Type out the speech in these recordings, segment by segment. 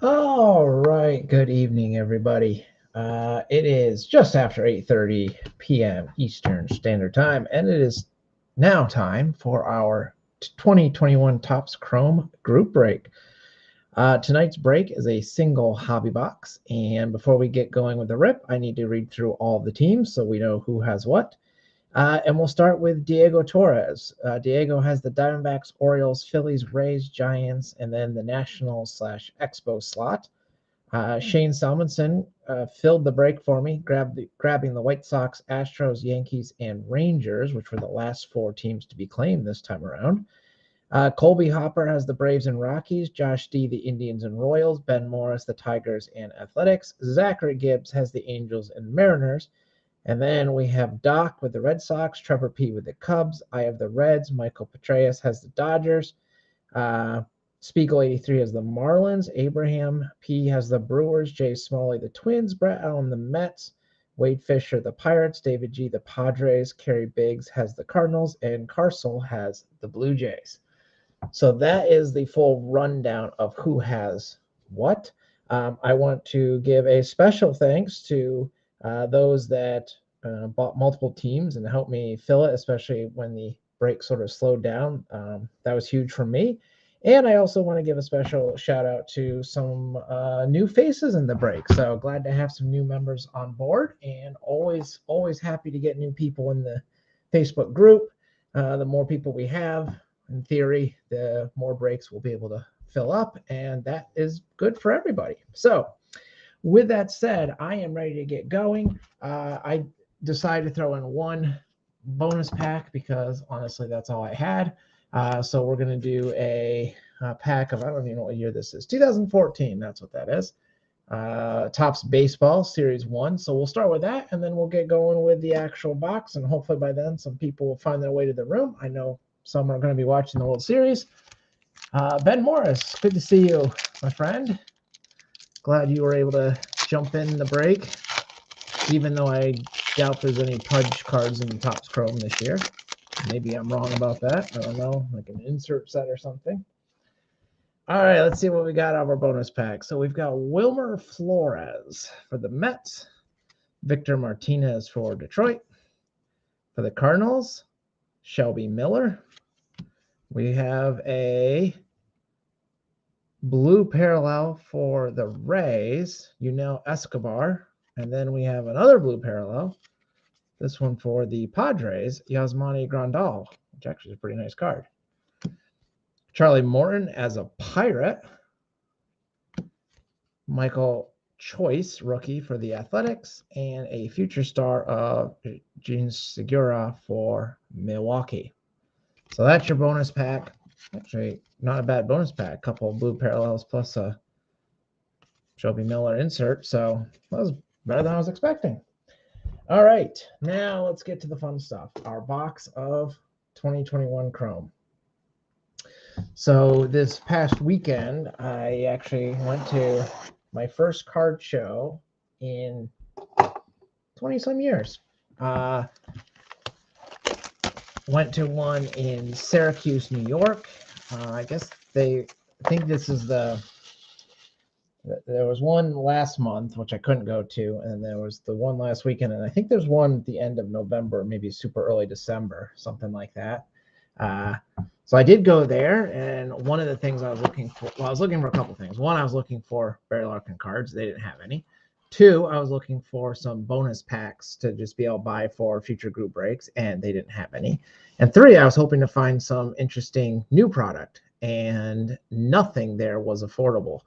All right. Good evening, everybody. It is just after 8:30 p.m. Eastern Standard Time, and it is now time for our 2021 Topps Chrome group break. Tonight's break is a single hobby box, and before we get going with the rip, I need to read through all of the teams so we know who has what. And we'll start with Diego Torres. Diego has the Diamondbacks, Orioles, Phillies, Rays, Giants, and then the Nationals/Expo slot. Shane Salmonson filled the break for me, grabbing the White Sox, Astros, Yankees, and Rangers, which were the last four teams to be claimed this time around. Colby Hopper has the Braves and Rockies, Josh D, the Indians and Royals, Ben Morris, the Tigers and Athletics. Zachary Gibbs has the Angels and Mariners. And then we have Doc with the Red Sox, Trevor P with the Cubs. I have the Reds. Michael Petraeus has the Dodgers. Spiegel 83 has the Marlins. Abraham P has the Brewers. Jay Smalley the Twins. Brett Allen the Mets. Wade Fisher the Pirates. David G the Padres. Kerry Biggs has the Cardinals. And Carcel has the Blue Jays. So that is the full rundown of who has what. I want to give a special thanks to those that bought multiple teams and helped me fill it, especially when the break sort of slowed down. That was huge for me. And I also want to give a special shout out to some new faces in the break. So glad to have some new members on board, and always happy to get new people in the Facebook group. The more people we have, in theory, the more breaks we'll be able to fill up, and that is good for everybody. So with that said, I am ready to get going. I decided to throw in one bonus pack because honestly, that's all I had. So we're going to do a pack of, I don't even know what year this is, 2014. That's what that is. Topps Baseball Series 1. So we'll start with that, and then we'll get going with the actual box, and hopefully by then some people will find their way to the room. I know some are going to be watching the World Series. Ben Morris, good to see you, my friend. Glad you were able to jump in the break, even though I doubt there's any Pudge cards in the Topps Chrome this year. Maybe I'm wrong about that. I don't know, like an insert set or something. All right, let's see what we got out of our bonus pack. So we've got Wilmer Flores for the Mets, Victor Martinez for Detroit. For the Cardinals, Shelby Miller. We have a blue parallel for the Rays, Yunel Escobar. And then we have another blue parallel, this one for the Padres, Yasmani Grandal, which actually is a pretty nice card. Charlie Morton as a Pirate. Michael Choice, rookie for the Athletics, and a future star of Gene Segura for Milwaukee. So that's your bonus pack. Actually, not a bad bonus pack. A couple of blue parallels plus a Shelby Miller insert. So that was better than I was expecting. All right, now let's get to the fun stuff. Our box of 2021 Chrome. So this past weekend, I actually went to my first card show in 20-some years. Went to one in Syracuse, New York. I think this is there was one last month, which I couldn't go to, and there was the one last weekend, and I think there's one at the end of November, maybe super early December, something like that. So I did go there, and one of the things I was looking for, I was looking for a couple things. One, I was looking for Barry Larkin cards. They didn't have any. Two, I was looking for some bonus packs to just be able to buy for future group breaks, and they didn't have any. And three, I was hoping to find some interesting new product, and nothing there was affordable.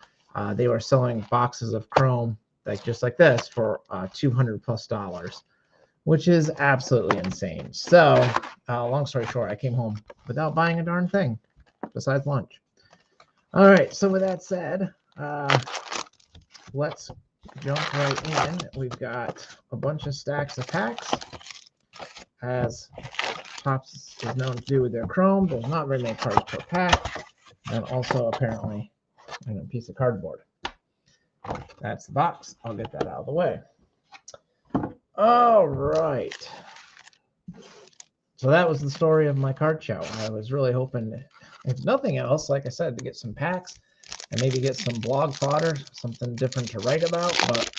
They were selling boxes of Chrome, just like this, for $200+, which is absolutely insane. So, long story short, I came home without buying a darn thing, besides lunch. All right, so with that said, let's jump right in. We've got a bunch of stacks of packs. As Topps is known to do with their Chrome, there's not very many cards per pack, and also apparently a piece of cardboard. That's the box. I'll get that out of the way. All right. So that was the story of my card show. I was really hoping, if nothing else, like I said, to get some packs and maybe get some blog fodder, something different to write about. But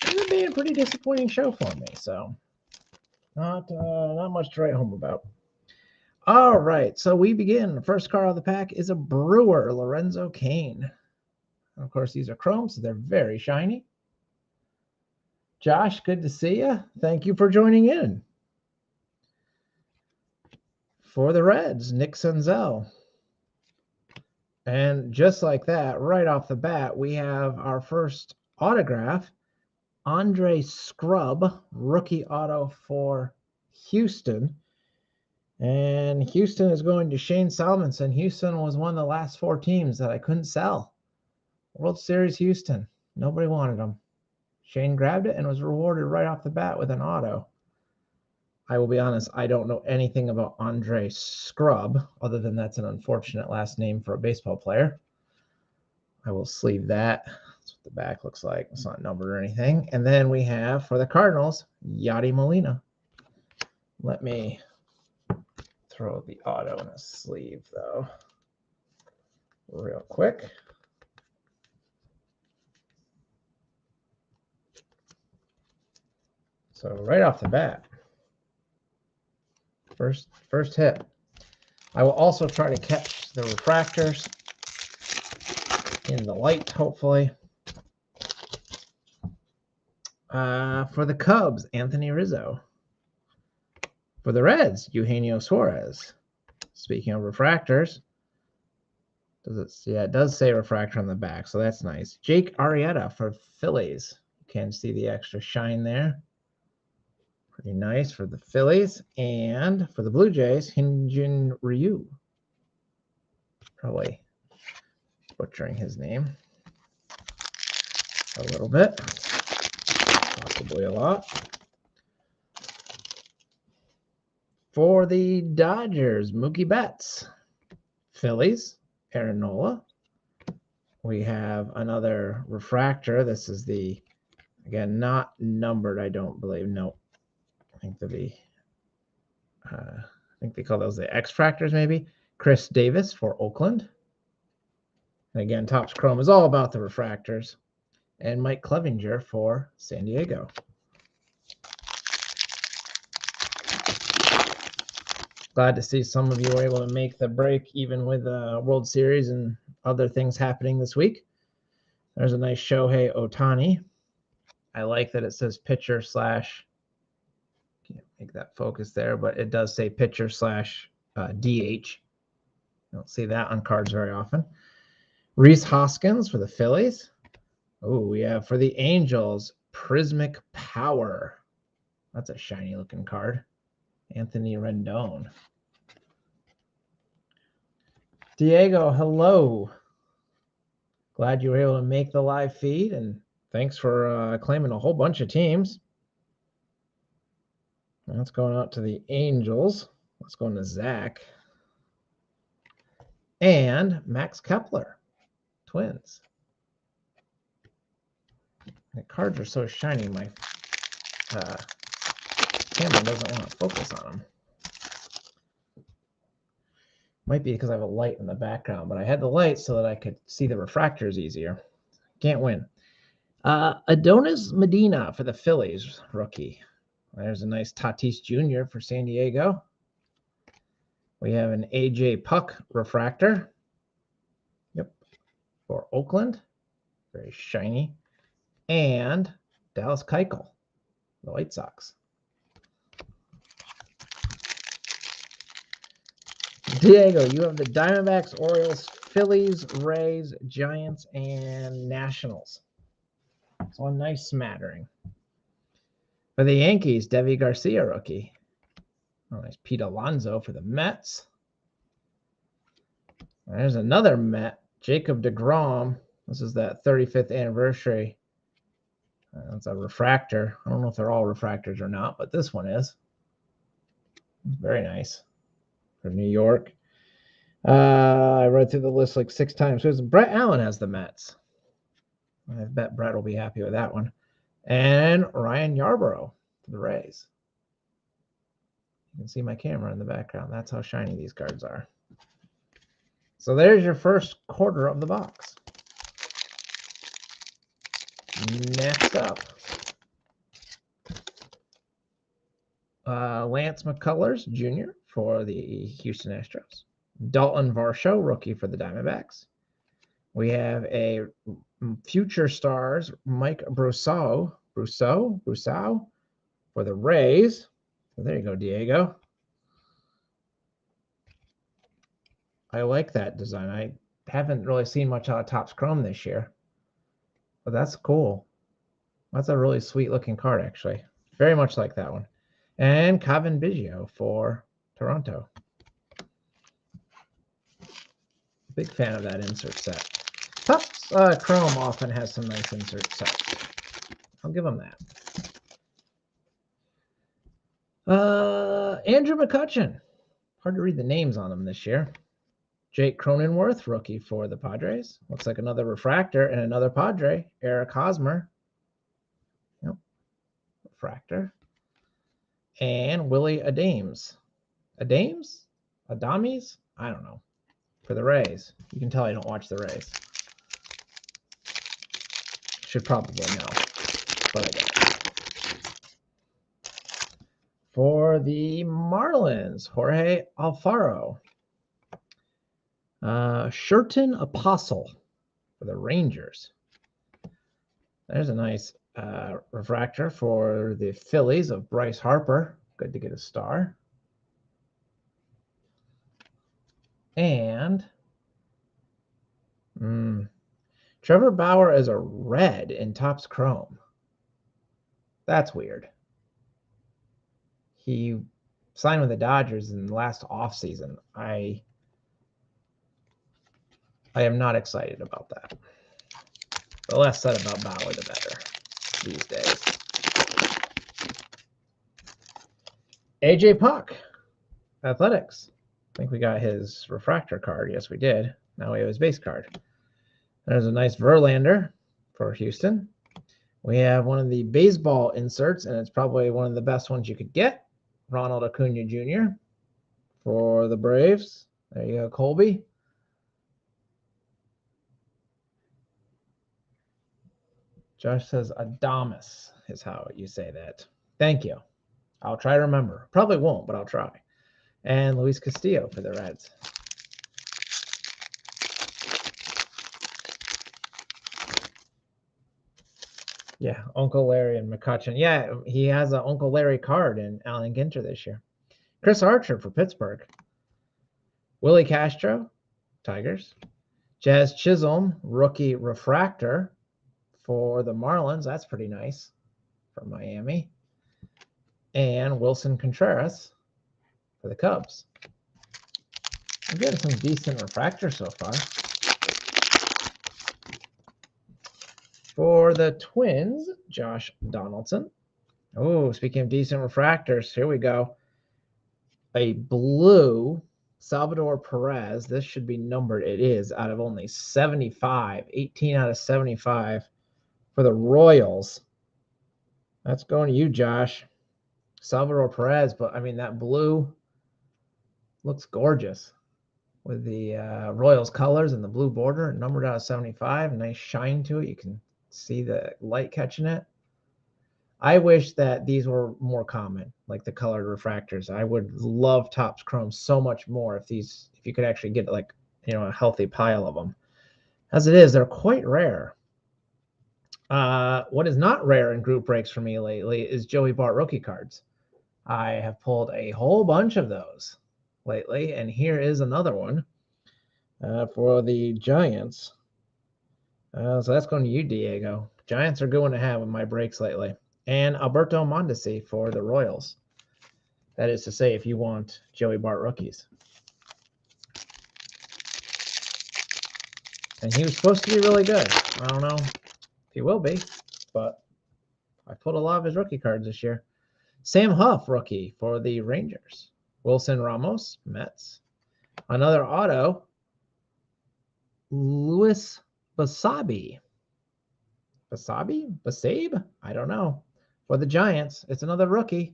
it's been being a pretty disappointing show for me, so not much to write home about. All right, so we begin. The first card of the pack is a Brewer, Lorenzo Cain. And of course, these are chrome, so they're very shiny. Josh, good to see you. Thank you for joining in. For the Reds, Nick Senzel. And just like that, right off the bat, we have our first autograph, Andre Scrub, rookie auto for Houston. And Houston is going to Shane Salmonson. Houston was one of the last 4 teams that I couldn't sell. World Series Houston. Nobody wanted them. Shane grabbed it and was rewarded right off the bat with an auto. I will be honest, I don't know anything about Andre Scrub, other than that's an unfortunate last name for a baseball player. I will sleeve that. That's what the back looks like. It's not numbered or anything. And then we have, for the Cardinals, Yadi Molina. Let me throw the auto in a sleeve, though, real quick. So right off the bat, first hit. I will also try to catch the refractors in the light, hopefully. For the Cubs, Anthony Rizzo. For the Reds, Eugenio Suarez. Speaking of refractors, it does say refractor on the back, so that's nice. Jake Arrieta for Phillies. You can see the extra shine there. Pretty nice for the Phillies. And for the Blue Jays, Hyunjin Ryu. Probably butchering his name a little bit, possibly a lot. For the Dodgers, Mookie Betts. Phillies, Aaron Nola. We have another refractor. This is the, again, not numbered, I don't believe. No, I think they call those the X-Fractors, maybe. Chris Davis for Oakland. And again, Topps Chrome is all about the refractors. And Mike Clevinger for San Diego. Glad to see some of you were able to make the break, even with the World Series and other things happening this week. There's a nice Shohei Ohtani. I like that it says pitcher slash, can't make that focus there, but it does say pitcher slash DH. Don't see that on cards very often. Rhys Hoskins for the Phillies. Oh, we have for the Angels, Prismic Power. That's a shiny looking card. Anthony Rendon. Diego, hello. Glad you were able to make the live feed, and thanks for claiming a whole bunch of teams. That's going out to the Angels. Let's go into Zach. And Max Kepler, Twins. The cards are so shiny, my camera doesn't want to focus on them. Might be because I have a light in the background, but I had the light so that I could see the refractors easier. Can't win. Adonis Medina for the Phillies, rookie. There's a nice Tatis Jr. for San Diego. We have an AJ Puck refractor. Yep. For Oakland. Very shiny. And Dallas Keuchel, the White Sox. Diego, you have the Diamondbacks, Orioles, Phillies, Rays, Giants, and Nationals. So a nice smattering. For the Yankees, Devi Garcia, rookie. Oh, nice Pete Alonso for the Mets. There's another Met, Jacob deGrom. This is that 35th anniversary. That's a refractor. I don't know if they're all refractors or not, but this one is. Very nice. For New York. I read through the list like 6 times. So Brett Allen has the Mets. I bet Brett will be happy with that one. And Ryan Yarbrough for the Rays. You can see my camera in the background. That's how shiny these cards are. So there's your first quarter of the box. Next up, Lance McCullers Jr. for the Houston Astros. Dalton Varsho, rookie for the Diamondbacks. We have a Future Stars Mike Brousseau for the Rays. So there you go, Diego. I like that design. I haven't really seen much out of Topps Chrome this year, but that's cool. That's a really sweet looking card, actually. Very much like that one. And Cavan Biggio for Toronto. Big fan of that insert set. Topps Chrome often has some nice insert sets. I'll give them that. Andrew McCutchen. Hard to read the names on them this year. Jake Cronenworth, rookie for the Padres. Looks like another refractor and another Padre, Eric Hosmer. Yep. Refractor. And Willie Adames. Adames? Adames? I don't know. For the Rays. You can tell I don't watch the Rays. Should probably know, but I don't. For the Marlins, Jorge Alfaro. Sherton Apostle for the Rangers. There's a nice refractor for the Phillies of Bryce Harper. Good to get a star. And Trevor Bauer is a red in Topps Chrome. That's weird. He signed with the Dodgers in the last offseason. I am not excited about that. The less said about Bauer, the better these days. AJ Puck, Athletics. I think we got his refractor card. Yes, we did. Now we have his base card. There's a nice Verlander for Houston. We have one of the baseball inserts, and it's probably one of the best ones you could get. Ronald Acuna Jr. for the Braves. There you go, Colby. Josh says Adamas is how you say that. Thank you. I'll try to remember. Probably won't, but I'll try. And Luis Castillo for the Reds. Yeah, Uncle Larry and McCutchen. Yeah, he has an Uncle Larry card in Allen Ginter this year. Chris Archer for Pittsburgh. Willie Castro, Tigers. Jazz Chisholm, rookie refractor for the Marlins. That's pretty nice for Miami. And Wilson Contreras for the Cubs. I'm getting some decent refractors so far. For the Twins, Josh Donaldson. Oh, speaking of decent refractors, here we go. A blue Salvador Perez. This should be numbered. It is out of only 75. 18 out of 75 for the Royals. That's going to you, Josh. Salvador Perez, but I mean, that blue looks gorgeous with the Royals colors and the blue border, numbered out of 75. Nice shine to it. You can see the light catching it. I wish that these were more common, like the colored refractors. I would love Topps Chrome so much more if you could actually get like, a healthy pile of them. As it is, they're quite rare. What is not rare in group breaks for me lately is Joey Bart rookie cards. I have pulled a whole bunch of those lately, and here is another one for the Giants. So that's going to you, Diego. Giants are going to have in my breaks lately. And Alberto Mondesi for the Royals. That is to say, if you want Joey Bart rookies. And he was supposed to be really good. I don't know if he will be, but I pulled a lot of his rookie cards this year. Sam Huff, rookie for the Rangers. Wilson Ramos, Mets. Another auto, Louis Basabe. Basabe? I don't know. For the Giants, it's another rookie.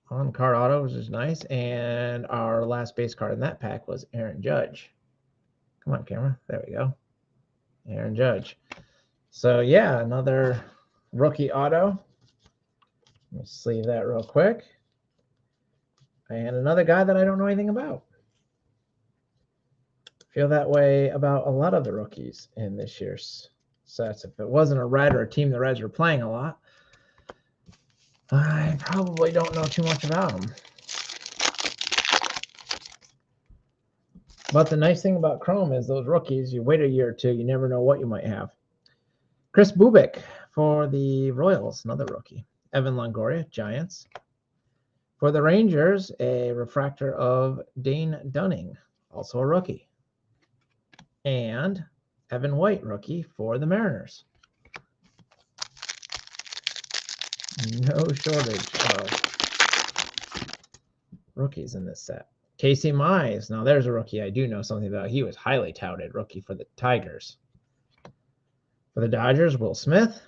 On card auto, which is nice. And our last base card in that pack was Aaron Judge. Come on, camera. There we go. Aaron Judge. So, yeah, another rookie auto. Let me sleeve that real quick. And another guy that I don't know anything about. Feel that way about a lot of the rookies in this year's sets. If it wasn't a Red or a team the Reds were playing a lot, I probably don't know too much about them. But the nice thing about Chrome is those rookies, you wait a year or two, you never know what you might have. Chris Bubik for the Royals, another rookie. Evan Longoria, Giants. For the Rangers, a refractor of Dane Dunning, also a rookie. And Evan White, rookie for the Mariners. No shortage of rookies in this set. Casey Mize. Now there's a rookie I do know something about. He was highly touted rookie for the Tigers. For the Dodgers, Will Smith.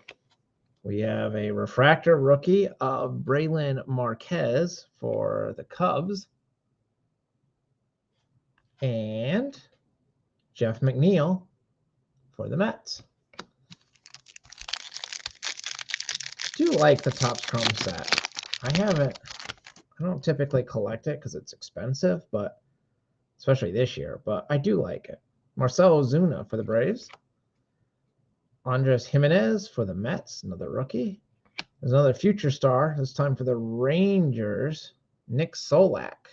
We have a refractor rookie of Braylon Marquez for the Cubs. And Jeff McNeil for the Mets. I do like the Topps Chrome set. I don't typically collect it because it's expensive, but especially this year, but I do like it. Marcell Ozuna for the Braves. Andres Jimenez for the Mets, another rookie. There's another future star, this time for the Rangers, Nick Solak.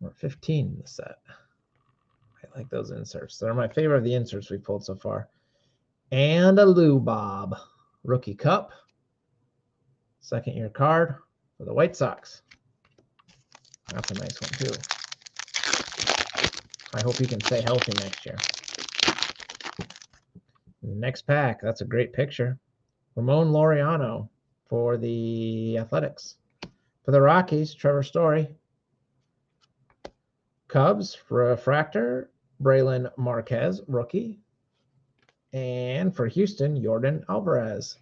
Number 15 in the set. I like those inserts. They're my favorite of the inserts we've pulled so far. And a Lou Bob, rookie cup. Second year card for the White Sox. That's a nice one too. I hope he can stay healthy next year. Next pack, that's a great picture. Ramon Laureano for the Athletics. For the Rockies, Trevor Story. Cubs, refractor, Braylon Marquez, rookie. And for Houston, Yordan Alvarez.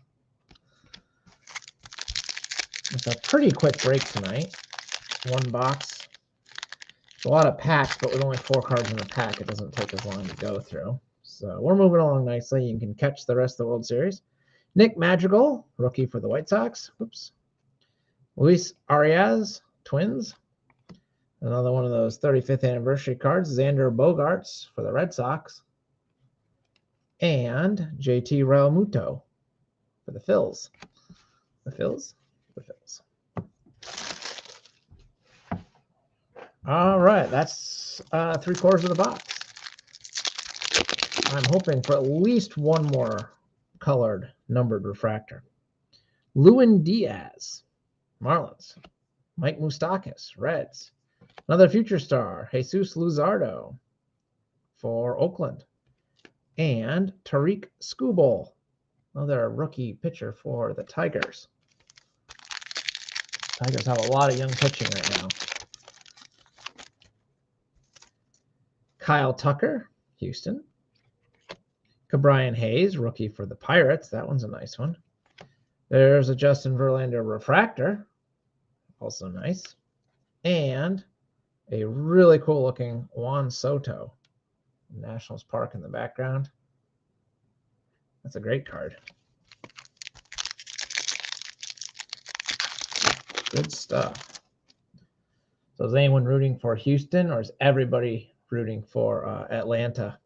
It's a pretty quick break tonight. One box. It's a lot of packs, but with only 4 cards in the pack, it doesn't take as long to go through. So we're moving along nicely. You can catch the rest of the World Series. Nick Madrigal, rookie for the White Sox. Oops. Luis Arias, Twins. Another one of those 35th anniversary cards. Xander Bogaerts for the Red Sox. And JT Realmuto for the Phils. The Phils? The Phils. All right, that's 3/4 of the box. I'm hoping for at least one more colored numbered refractor. Lewin Diaz, Marlins. Mike Moustakas, Reds. Another future star, Jesus Luzardo for Oakland. And Tariq Skubal, another rookie pitcher for the Tigers. Tigers have a lot of young pitching right now. Kyle Tucker, Houston. Cabrian Hayes, rookie for the Pirates. That one's a nice one. There's a Justin Verlander refractor. Also nice. And a really cool looking Juan Soto. Nationals Park in the background. That's a great card. Good stuff. So is anyone rooting for Houston, or is everybody rooting for Atlanta?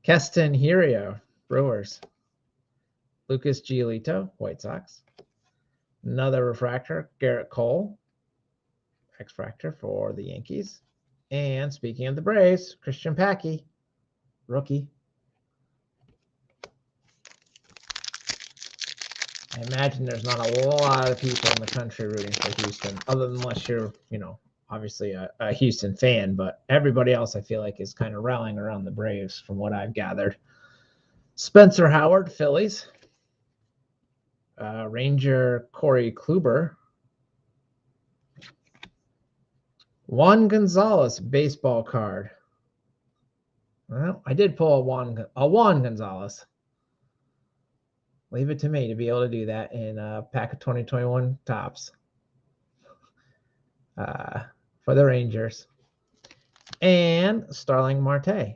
Keston Hiura, Brewers. Lucas Giolito, White Sox. Another refractor, Garrett Cole, X-Fractor for the Yankees. And speaking of the Braves, Christian Packy, rookie. I imagine there's not a lot of people in the country rooting for Houston, other than unless you're, obviously a Houston fan, but everybody else I feel like is kind of rallying around the Braves from what I've gathered. Spencer Howard, Phillies. Ranger Corey Kluber. Juan Gonzalez baseball card. Well, I did pull a Juan Gonzalez. Leave it to me to be able to do that in a pack of 2021 Topps. for the Rangers. And Starling Marte,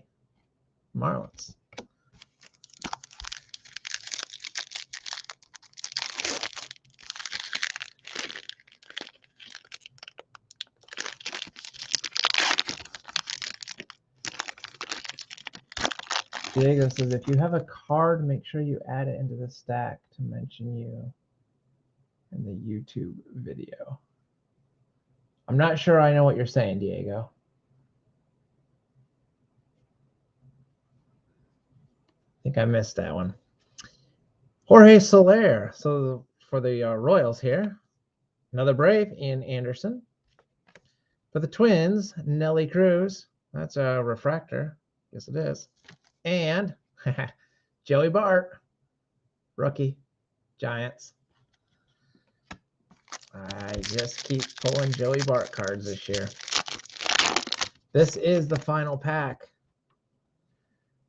Marlins. Diego says, if you have a card, make sure you add it into the stack to mention you in the YouTube video. I'm not sure I know what you're saying, Diego. I think I missed that one. Jorge Soler. So for the Royals here, another Brave, Ian Anderson. For the Twins, Nelly Cruz. That's a refractor. Yes, it is. And Joey Bart, rookie, Giants. I just keep pulling Joey Bart cards this year. This is the final pack.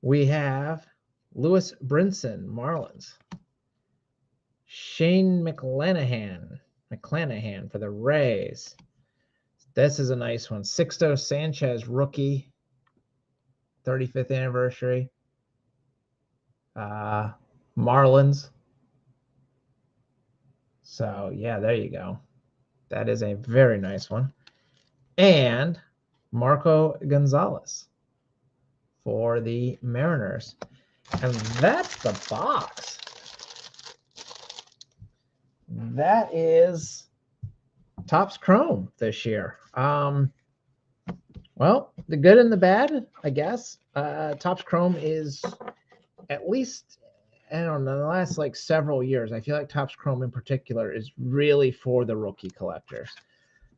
We have Lewis Brinson, Marlins. Shane McClanahan for the Rays. This is a nice one. Sixto Sanchez, rookie, 35th anniversary. Marlins. So, yeah, there you go. That is a very nice one. And Marco Gonzalez for the Mariners. And that's the box. That is Topps Chrome this year. Well, the good and the bad, I guess. Topps Chrome is, at least, I don't know, the last like several years, I feel like Topps Chrome in particular is really for the rookie collectors.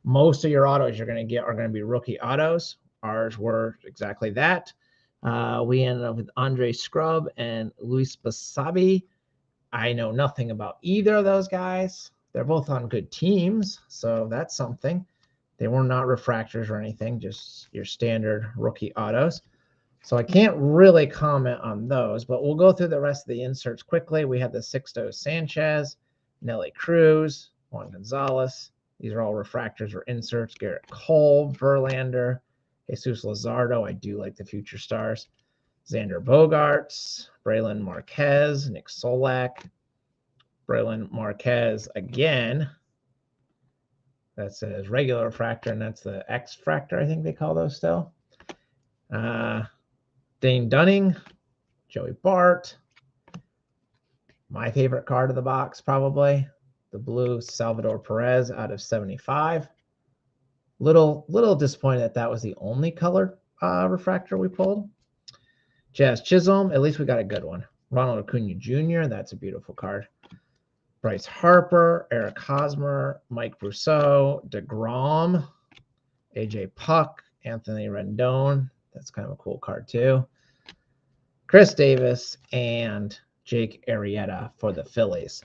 Most of your autos you're going to get are going to be rookie autos. Ours were exactly that. We ended up with Andre Scrub and Luis Basabe. I know nothing about either of those guys. They're both on good teams, so that's something. They were not refractors or anything, just your standard rookie autos. So I can't really comment on those, but we'll go through the rest of the inserts quickly. We have the Sixto Sanchez, Nelly Cruz, Juan Gonzalez. These are all refractors or inserts. Garrett Cole, Verlander, Jesus Luzardo. I do like the future stars. Xander Bogaerts, Braylon Marquez, Nick Solak, Braylon Marquez again. That says regular refractor, and that's the X fractor, I think they call those still. Dane Dunning, Joey Bart. My favorite card of the box, probably. The blue Salvador Perez out of 75. Little disappointed that was the only color refractor we pulled. Jazz Chisholm, at least we got a good one. Ronald Acuna Jr., that's a beautiful card. Bryce Harper, Eric Hosmer, Mike Brousseau, DeGrom, AJ Puck, Anthony Rendon. That's kind of a cool card too. Chris Davis and Jake Arrieta for the Phillies.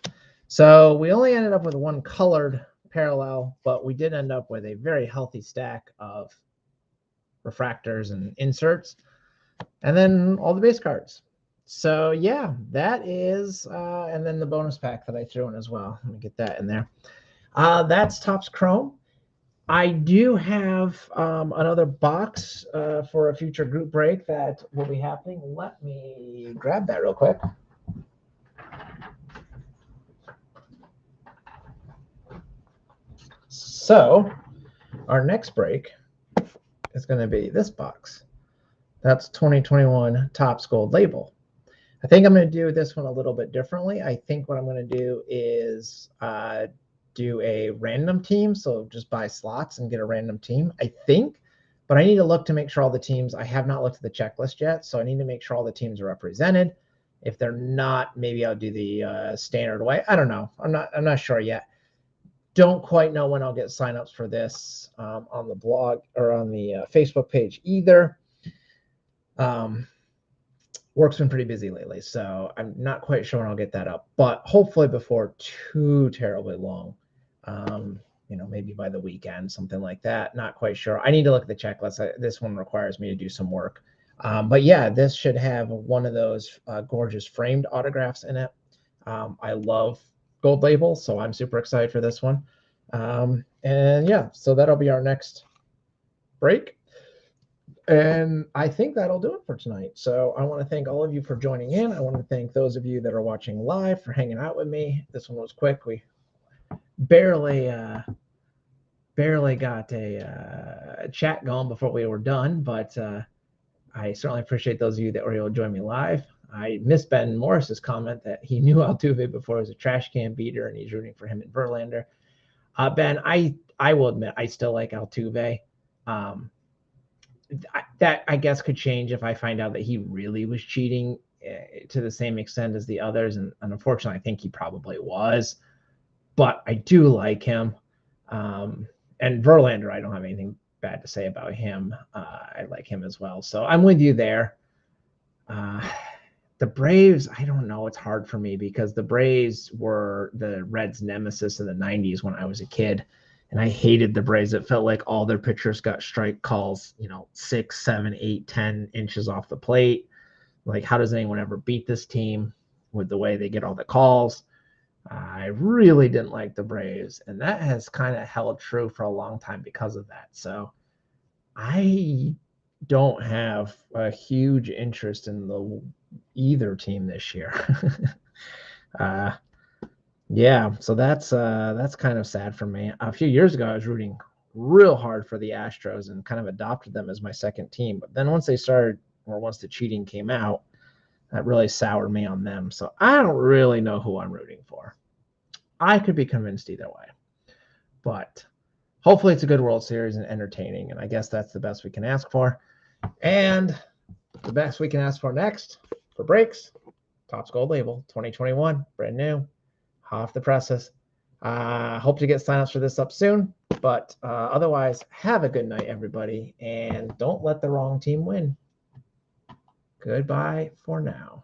So we only ended up with one colored parallel, but we did end up with a very healthy stack of refractors and inserts, and then all the base cards. So yeah, that is, and then the bonus pack that I threw in as well. Let me get that in there. That's Topps Chrome. I do have another box for a future group break that will be happening. Let me grab that real quick. So our next break is going to be this box. That's 2021 Topps Gold Label. I think I'm going to do this one a little bit differently. I think what I'm going to do is do a random team. So just buy slots and get a random team, I think. But I need to look to make sure all the teams, I have not looked at the checklist yet. So I need to make sure all the teams are represented. If they're not, maybe I'll do the standard way. I don't know. I'm not sure yet. Don't quite know when I'll get signups for this on the blog or on the Facebook page either. Work's been pretty busy lately, so I'm not quite sure when I'll get that up, but hopefully before too terribly long. Maybe by the weekend, something like that. Not quite sure. I need to look at the checklist. This one requires me to do some work. But yeah, this should have one of those gorgeous framed autographs in it. I love gold labels, so I'm super excited for this one. And yeah, so that'll be our next break. And I think that'll do it for tonight. So I want to thank all of you for joining in. I want to thank those of you that are watching live for hanging out with me. This one was quick. We barely got a chat going before we were done, but I certainly appreciate those of you that were able to join me live. I missed Ben Morris's comment that he knew Altuve before he was a trash can beater, and he's rooting for him and Verlander. Ben, I will admit I still like Altuve. That I guess could change if I find out that he really was cheating to the same extent as the others, and unfortunately, I think he probably was. But I do like him, and Verlander, I don't have anything bad to say about him. I like him as well, so I'm with you there. The Braves, I don't know. It's hard for me because the Braves were the Reds' nemesis in the 90s when I was a kid. And I hated the Braves. It felt like all their pitchers got strike calls, 6, 7, 8, 10 inches off the plate. Like, how does anyone ever beat this team with the way they get all the calls? I really didn't like the Braves. And that has kind of held true for a long time because of that. So I don't have a huge interest in either team this year. Yeah, so that's kind of sad for me. A few years ago, I was rooting real hard for the Astros and kind of adopted them as my second team. But then once the cheating came out, that really soured me on them. So I don't really know who I'm rooting for. I could be convinced either way, but hopefully it's a good World Series and entertaining. And I guess that's the best we can ask for. And the best we can ask for next for breaks, Topps Gold Label 2021, brand new, off the presses. Hope to get signups for this up soon. But otherwise, have a good night, everybody. And don't let the wrong team win. Goodbye for now.